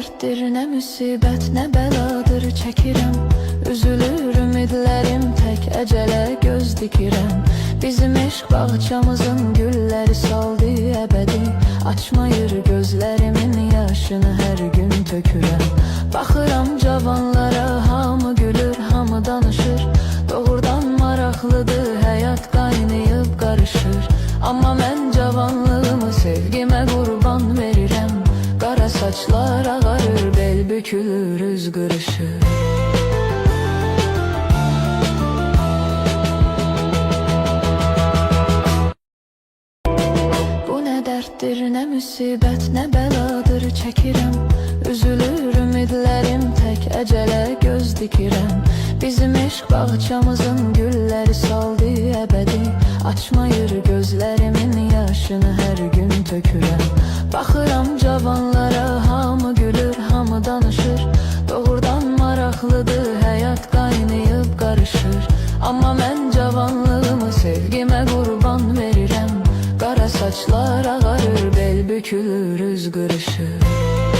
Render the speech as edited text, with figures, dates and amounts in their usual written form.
dərddir, nə müsibət, nə bəladır çəkirəm. Üzülür ümidlərim, tək əcələ göz dikirəm. Bizim eşq bağçamızın gülləri saldı əbədi. Açmayır gözlərimin yaşını hər gün tökürəm. Baxıram cavanlara, hamı gülür, hamı danışır. Doğrudan maraqlıdır, həyat qaynayıb qarışır. Amma mən cavanlığımı sevgimə qurban verirəm. Qara saçlar ağarır, bel bükülür, üz qırışır. Bu nə dərddir, nə müsibət, nə bəladır çəkirəm. Üzülür ümidlərim, tək əcələ göz dikirəm. Bizim eşq bağçamızın gülləri saldı əbədi. Açmayır gözlərimin yaşını hər gün tökürəm. Baxıram cavanlara, hamı gülür, hamı danışır. Doğrudan maraqlıdır, həyat qaynayıb qarışır. Amma mən cavanlığımı sevgimə qurban verirəm. Qara saçlar ağarır, bel bükülür, üz qırışır.